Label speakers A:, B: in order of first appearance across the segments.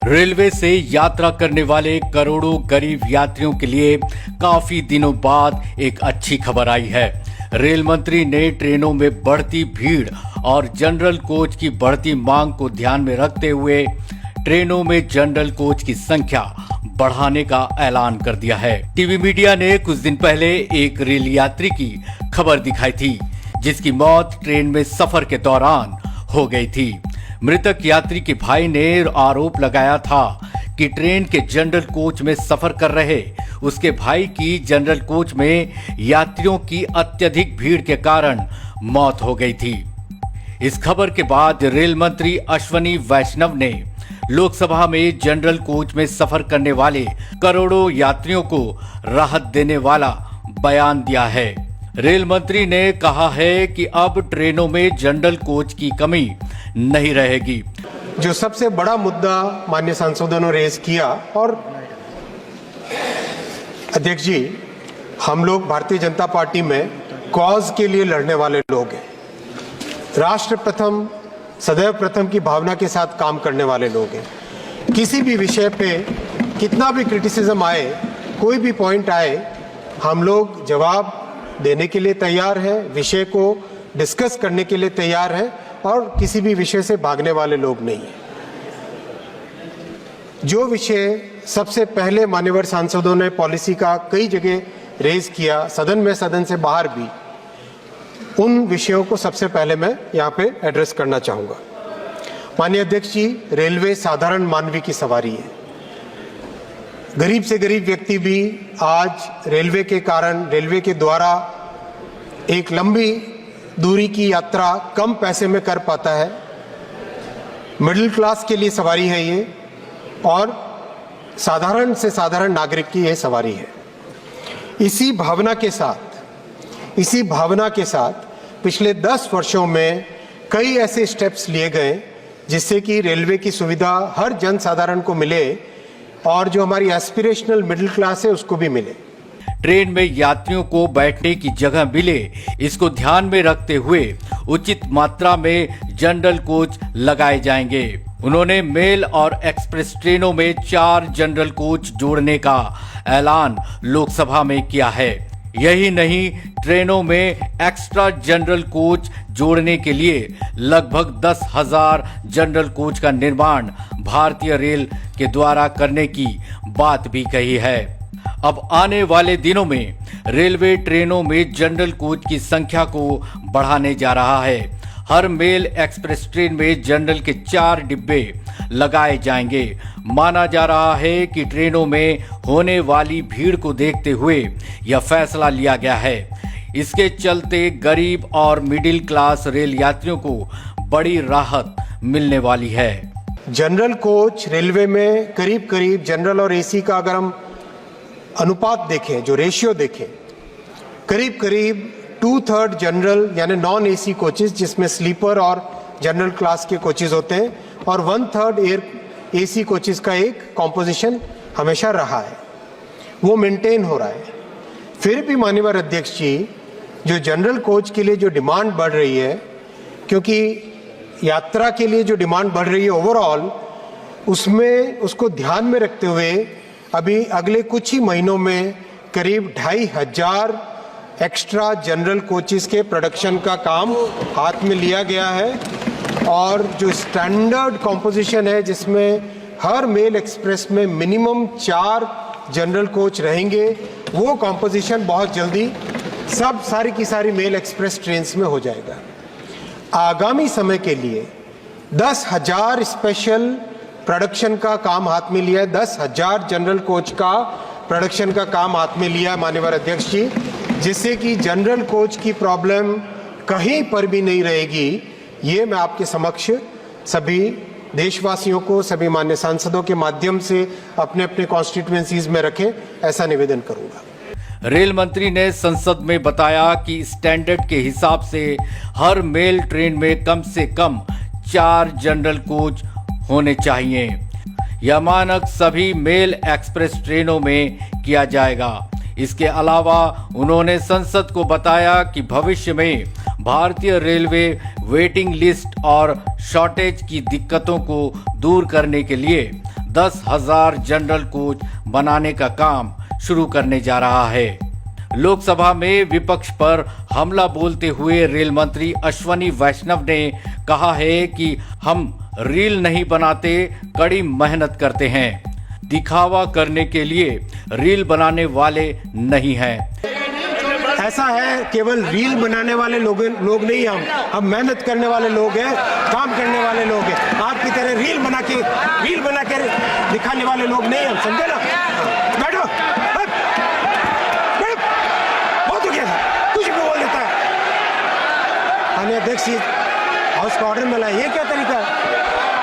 A: Railway से यात्रा करने वाले करोड़ों गरीब यात्रियों के लिए काफी दिनों बाद एक अच्छी खबर आई है। रेल मंत्री ने ट्रेनों में बढ़ती भीड़ और जनरल कोच की बढ़ती मांग को ध्यान में रखते हुए ट्रेनों में जनरल कोच की संख्या बढ़ाने का ऐलान कर दिया है। टीवी मीडिया ने कुछ दिन पहले एक रेल यात्री की खबर दिखाई थी, जिसकी मौत ट्रेन में सफर के दौरान हो गई थी। मृतक यात्री के भाई ने आरोप लगाया था कि ट्रेन के जनरल कोच में सफर कर रहे उसके भाई की जनरल कोच में यात्रियों की अत्यधिक भीड़ के कारण मौत हो गई थी। इस खबर के बाद रेल मंत्री अश्विनी वैष्णव ने लोकसभा में जनरल कोच में सफर करने वाले करोड़ों यात्रियों को राहत देने वाला बयान दिया है। रेल मंत्री ने कहा है कि अब ट्रेनों में जनरल कोच की कमी नहीं रहेगी।
B: जो सबसे बड़ा मुद्दा माननीय सांसदों ने रेज किया, और अध्यक्ष जी, हम लोग भारतीय जनता पार्टी में कॉज के लिए लड़ने वाले लोग हैं। राष्ट्र प्रथम, सदैव प्रथम की भावना के साथ काम करने वाले लोग हैं। किसी भी विषय पे कितना भी क्रिटिसिज्म आए, कोई भी पॉइंट आए, हम लोग जवाब देने के लिए तैयार है, विषय को डिस्कस करने के लिए तैयार है, और किसी भी विषय से भागने वाले लोग नहीं है। जो विषय सबसे पहले मान्यवर सांसदों ने पॉलिसी का कई जगह रेज किया, सदन में, सदन से बाहर भी, उन विषयों को सबसे पहले मैं यहाँ पे एड्रेस करना चाहूँगा। माननीय अध्यक्ष जी, रेलवे साधारण मानवी की सवारी है। गरीब से गरीब व्यक्ति भी आज रेलवे के कारण, रेलवे के द्वारा एक लंबी दूरी की यात्रा कम पैसे में कर पाता है। मिडिल क्लास के लिए सवारी है ये, और साधारण से साधारण नागरिक की ये सवारी है। इसी भावना के साथ पिछले 10 वर्षों में कई ऐसे स्टेप्स लिए गए जिससे कि रेलवे की सुविधा हर जन साधारण को मिले, और जो हमारी एस्पिरेशनल मिडिल क्लास है उसको भी मिले।
A: ट्रेन में यात्रियों को बैठने की जगह मिले, इसको ध्यान में रखते हुए उचित मात्रा में जनरल कोच लगाए जाएंगे। उन्होंने मेल और एक्सप्रेस ट्रेनों में 4 जनरल कोच जोड़ने का ऐलान लोकसभा में किया है। यही नहीं, ट्रेनों में एक्स्ट्रा जनरल कोच जोड़ने के लिए लगभग 10,000 जनरल कोच का निर्माण भारतीय रेल के द्वारा करने की बात भी कही है। अब आने वाले दिनों में रेलवे ट्रेनों में जनरल कोच की संख्या को बढ़ाने जा रहा है। हर मेल एक्सप्रेस ट्रेन में जनरल के 4 डिब्बे लगाए जाएंगे। माना जा रहा है कि ट्रेनों में होने वाली भीड़ को देखते हुए यह फैसला लिया गया है। इसके चलते गरीब और मिडिल क्लास रेल यात्रियों को बड़ी राहत मिलने वाली है।
B: जनरल कोच रेलवे में करीब करीब जनरल और एसी का अगर हम अनुपात देखें, जो रेशियो देखें, करीब करीब 2/3 जनरल यानी नॉन एसी कोचेज, जिसमें स्लीपर और जनरल क्लास के कोचेज होते हैं, और 1/3 एयर एसी कोचेज का एक कॉम्पोजिशन हमेशा रहा है, वो मेंटेन हो रहा है। फिर भी माननीय अध्यक्ष जी, जो जनरल कोच के लिए जो डिमांड बढ़ रही है, क्योंकि यात्रा के लिए जो डिमांड बढ़ रही है ओवरऑल, उसमें उसको ध्यान में रखते हुए अभी अगले कुछ ही महीनों में करीब 2,500 एक्स्ट्रा जनरल कोचेस के प्रोडक्शन का काम हाथ में लिया गया है। और जो स्टैंडर्ड कॉम्पोजिशन है, जिसमें हर मेल एक्सप्रेस में मिनिमम 4 जनरल कोच रहेंगे, वो कॉम्पोजिशन बहुत जल्दी सारी की सारी मेल एक्सप्रेस ट्रेन्स में हो जाएगा। आगामी समय के लिए 10,000 स्पेशल प्रोडक्शन का काम हाथ में लिया है, 10,000 जनरल कोच का प्रोडक्शन का काम हाथ में लिया है माननीय अध्यक्ष जी, जिससे कि जनरल कोच की प्रॉब्लम कहीं पर भी नहीं रहेगी। ये मैं आपके समक्ष सभी देशवासियों को, सभी माननीय सांसदों के माध्यम से अपने अपने कॉन्स्टिट्यूएंसीज में रखें, ऐसा निवेदन करूंगा।
A: रेल मंत्री ने संसद में बताया कि स्टैंडर्ड के हिसाब से हर मेल ट्रेन में कम से कम 4 जनरल कोच होने चाहिए। यह मानक सभी मेल एक्सप्रेस ट्रेनों में किया जाएगा। इसके अलावा उन्होंने संसद को बताया कि भविष्य में भारतीय रेलवे वेटिंग लिस्ट और शॉर्टेज की दिक्कतों को दूर करने के लिए 10,000 जनरल कोच बनाने का काम शुरू करने जा रहा है। लोकसभा में विपक्ष पर हमला बोलते हुए रेल मंत्री अश्वनी वैष्णव ने कहा है कि हम रील नहीं बनाते, कड़ी मेहनत करते हैं, दिखावा करने के लिए रील बनाने वाले नहीं हैं।
B: ऐसा है, केवल रील बनाने वाले लोग नहीं, हम मेहनत करने वाले लोग हैं, काम करने वाले लोग हैं। आपकी तरह रील बना के दिखाने वाले लोग नहीं हम, समझे ना? बैठो, बहुत हो गया, कुछ भी बोल देता है। माननीय अध्यक्ष जी, हाउस का ऑर्डर में लाए, ये क्या तरीका है?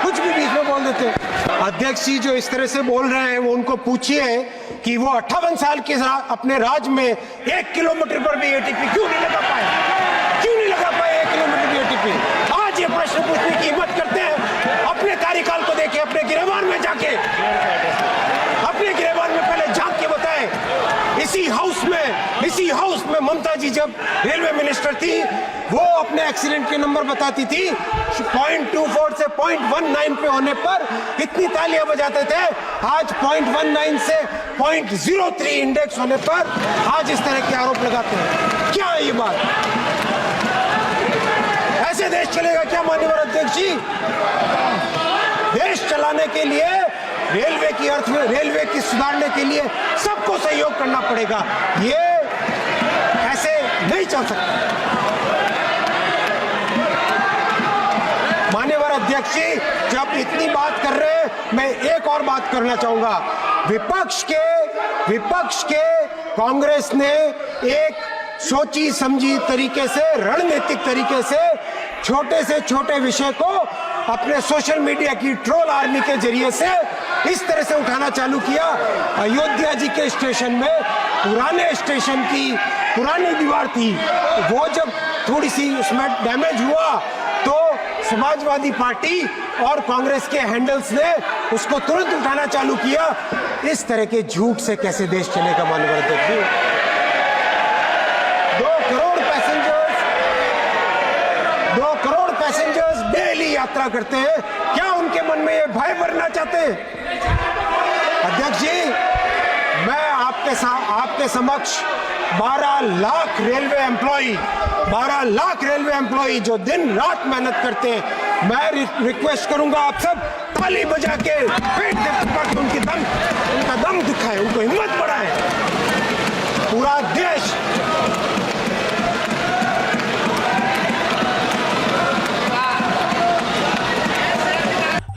B: कुछ भी बीच में बोल देते हैं। अध्यक्ष जी जो इस तरह से बोल रहे हैं, वो उनको पूछिए कि वो 58 साल के अपने राज में 1 किलोमीटर पर भी एटीपी क्यों नहीं लगा पाए? क्यों नहीं लगा पाए 1 किलोमीटर भी एटीपी? आज ये प्रश्न पूछने की हिम्मत करते हैं। अपने कार्यकाल को देखें, अपने गिरबान में जाके, अपने गिरबान में पहले झांक के बताएं। इसी हाउस में ममता जी जब रेलवे मिनिस्टर थी, वो अपने एक्सीडेंट के नंबर बताती थी, 0.24 से 0.19 पे होने पर इतनी तालियां बजाते थे। आज 0.19 से 0.03 इंडेक्स होने पर आज इस तरह के आरोप लगाते हैं। क्या है ये बात? ऐसे देश चलेगा क्या माननीय अध्यक्ष जी? देश चलाने के लिए रेलवे की सुधारने के लिए सबको सहयोग करना पड़ेगा। ये ऐसे नहीं चल सकता। माननीय अध्यक्ष जी, जब इतनी बात कर रहे हैं, मैं एक और बात करना चाहूंगा। विपक्ष के कांग्रेस ने एक सोची समझी तरीके से, रणनीतिक तरीके से छोटे से छोटे विषय को अपने सोशल मीडिया की ट्रोल आर्मी के जरिए से इस तरह से उठाना चालू किया। अयोध्या जी के स्टेशन में पुराने स्टेशन की पुरानी दीवार थी, वो जब थोड़ी सी उसमें डैमेज हुआ तो समाजवादी पार्टी और कांग्रेस के हैंडल्स ने उसको तुरंत उठाना चालू किया। इस तरह के झूठ से कैसे देश चलेगा माननीय अध्यक्ष जी? 2 करोड़ पैसेंजर्स डेली यात्रा करते हैं। क्या उनके मन में ये भय भरना चाहते हैं? अध्यक्ष जी, मैं आपके समक्ष 12 लाख रेलवे एम्प्लॉई जो दिन रात मेहनत करते हैं, मैं रिक्वेस्ट करूंगा आप सब ताली बजा के पेट पे उनका दम दिखाएं, उनको हिम्मत बढ़ाएं। पूरा देश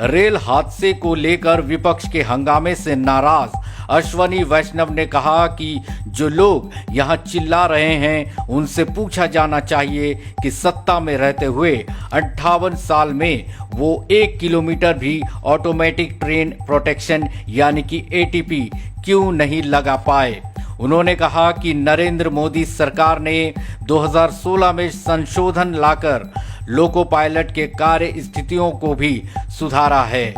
A: रेल हादसे को लेकर विपक्ष के हंगामे से नाराज अश्वनी वैष्णव ने कहा कि जो लोग यहां चिल्ला रहे हैं, उनसे पूछा जाना चाहिए कि सत्ता में रहते हुए 58 साल में वो 1 किलोमीटर भी ऑटोमेटिक ट्रेन प्रोटेक्शन यानी कि एटीपी क्यों नहीं लगा पाए। उन्होंने कहा कि नरेंद्र मोदी सरकार ने 2016 में संशोधन लाकर लोको पायलट के कार्य स्थितियों को भी सुधारा है।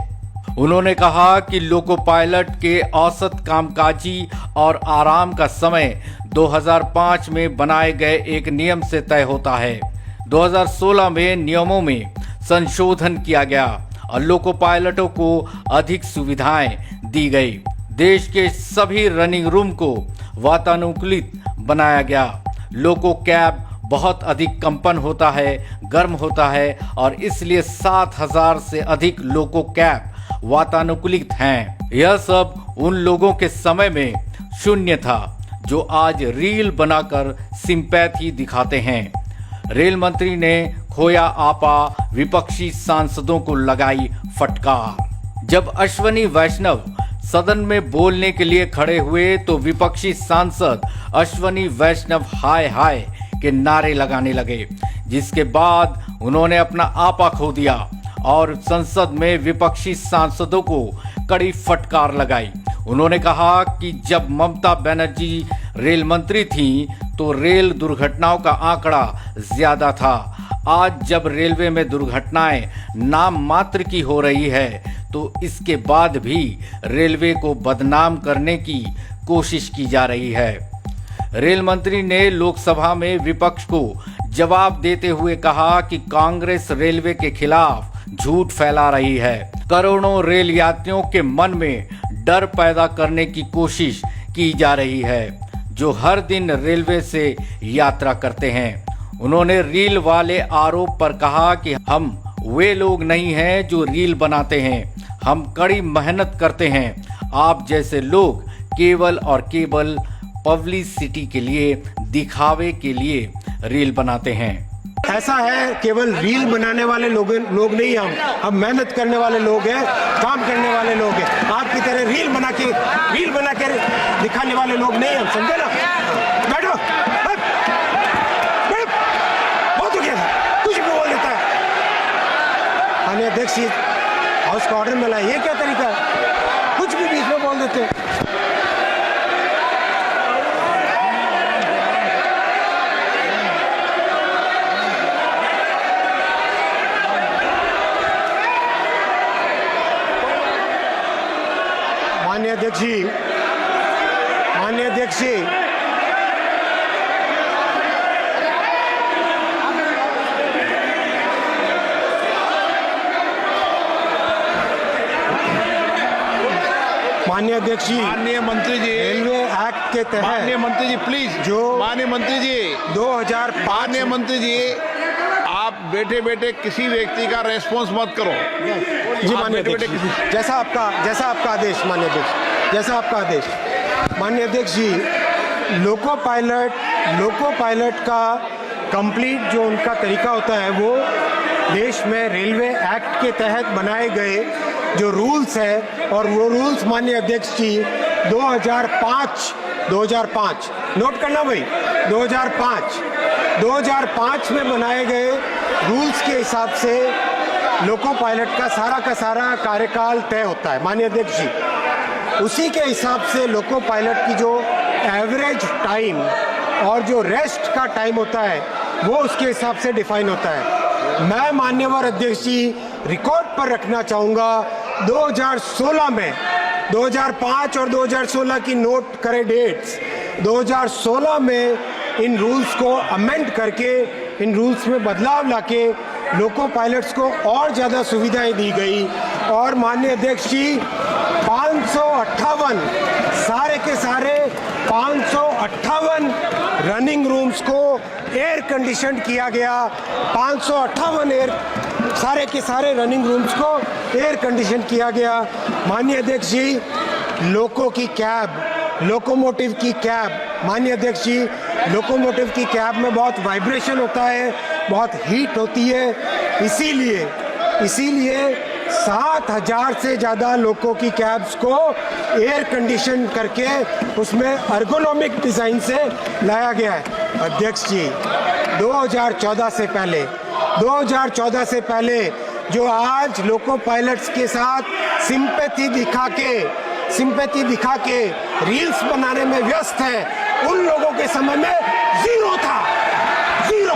A: उन्होंने कहा कि लोको पायलट के औसत कामकाजी और आराम का समय 2005 में बनाए गए एक नियम से तय होता है। 2016 में नियमों में संशोधन किया गया और लोको पायलटों को अधिक सुविधाएं दी गई। देश के सभी रनिंग रूम को वातानुकूलित बनाया गया। लोको कैब बहुत अधिक कंपन होता है, गर्म होता है और इसलिए 7,000 से अधिक लोको कैब वातानुकूलित हैं। यह सब उन लोगों के समय में शून्य था जो आज रील बनाकर सिंपैथी दिखाते हैं। रेल मंत्री ने खोया आपा, विपक्षी सांसदों को लगाई फटकार। जब अश्वनी वैष्णव सदन में बोलने के लिए खड़े हुए तो विपक्षी सांसद अश्वनी वैष्णव हाय हाय के नारे लगाने लगे, जिसके बाद उन्होंने अपना आपा खो दिया और संसद में विपक्षी सांसदों को कड़ी फटकार लगाई। उन्होंने कहा कि जब ममता बनर्जी रेल मंत्री थी तो रेल दुर्घटनाओं का आंकड़ा ज्यादा था। आज जब रेलवे में दुर्घटनाएं नाम मात्र की हो रही है तो इसके बाद भी रेलवे को बदनाम करने की कोशिश की जा रही है। रेल मंत्री ने लोकसभा में विपक्ष को जवाब देते हुए कहा कि कांग्रेस रेलवे के खिलाफ झूठ फैला रही है। करोड़ों रेल यात्रियों के मन में डर पैदा करने की कोशिश की जा रही है जो हर दिन रेलवे से यात्रा करते हैं। उन्होंने रील वाले आरोप पर कहा कि हम वे लोग नहीं हैं जो रील बनाते हैं, हम कड़ी मेहनत करते हैं। आप जैसे लोग केवल और केवल पब्लिसिटी के लिए, दिखावे के लिए रील बनाते हैं।
B: ऐसा है, केवल रील बनाने वाले लोग नहीं, हम मेहनत करने वाले लोग हैं, काम करने वाले लोग हैं। आपकी तरह रील बना के दिखाने वाले लोग नहीं हम, समझे ना? बैठो, बहुत हो गया, कुछ भी बोल देता है। माननीय अध्यक्ष जी, हाउस का ऑर्डर में लाए, ये क्या तरीका है? कुछ भी बीच में बोल देते हैं। माननीय अध्यक्ष जी, माननीय अध्यक्ष जी, माननीय अध्यक्ष जी,
C: माननीय मंत्री जी,
B: रेलवे एक्ट के तहत
C: माननीय मंत्री जी प्लीज,
B: जो
C: माननीय मंत्री जी,
B: 2005
C: माननीय मंत्री जी, आप बैठे बैठे किसी व्यक्ति का रेस्पॉन्स मत करो।
B: जी माननीय अध्यक्ष जी, जैसा आपका आदेश माननीय अध्यक्ष, जैसा आपका आदेश। माननीय अध्यक्ष जी, लोको पायलट का कंप्लीट जो उनका तरीका होता है वो देश में रेलवे एक्ट के तहत बनाए गए जो रूल्स है, और वो रूल्स माननीय अध्यक्ष जी 2005 नोट करना भाई, 2005 में बनाए गए रूल्स के हिसाब से लोको पायलट का सारा कार्यकाल तय होता है। माननीय अध्यक्ष जी, उसी के हिसाब से लोको पायलट की जो एवरेज टाइम और जो रेस्ट का टाइम होता है वो उसके हिसाब से डिफाइन होता है। मैं माननीय अध्यक्ष जी रिकॉर्ड पर रखना चाहूँगा, 2016 में 2005 और 2016 की नोट करें डेट्स, 2016 में इन रूल्स को अमेंड करके, इन रूल्स में बदलाव लाके लोको पायलट्स को और ज़्यादा सुविधाएं दी गई। और माननीय अध्यक्ष जी 558 सारे के सारे 558 रनिंग रूम्स को एयर कंडीशन किया गया। 558 सारे के सारे रनिंग रूम्स को एयर कंडीशन किया गया। माननीय अध्यक्ष जी, लोकोमोटिव की कैब, माननीय अध्यक्ष जी, लोकोमोटिव की कैब में बहुत वाइब्रेशन होता है, बहुत हीट होती है, इसीलिए 7,000 से ज़्यादा लोको की कैब्स को एयर कंडीशन करके उसमें अर्गोनॉमिक डिज़ाइन से लाया गया है। अध्यक्ष जी, 2014 से पहले जो आज लोको पायलट्स के साथ सिंपैथी दिखा के रील्स बनाने में व्यस्त है, उन लोगों के समय में जीरो था, जीरो,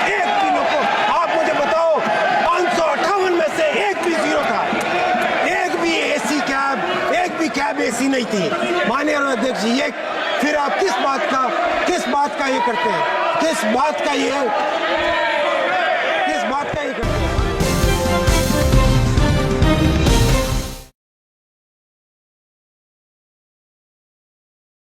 B: एक भी लोको। आप मुझे बताओ, 558 में से एक भी जीरो था, एक भी कैब एसी नहीं थी। माननीय अध्यक्ष जी, ये फिर आप किस बात का ये करते हैं, किस बात का ये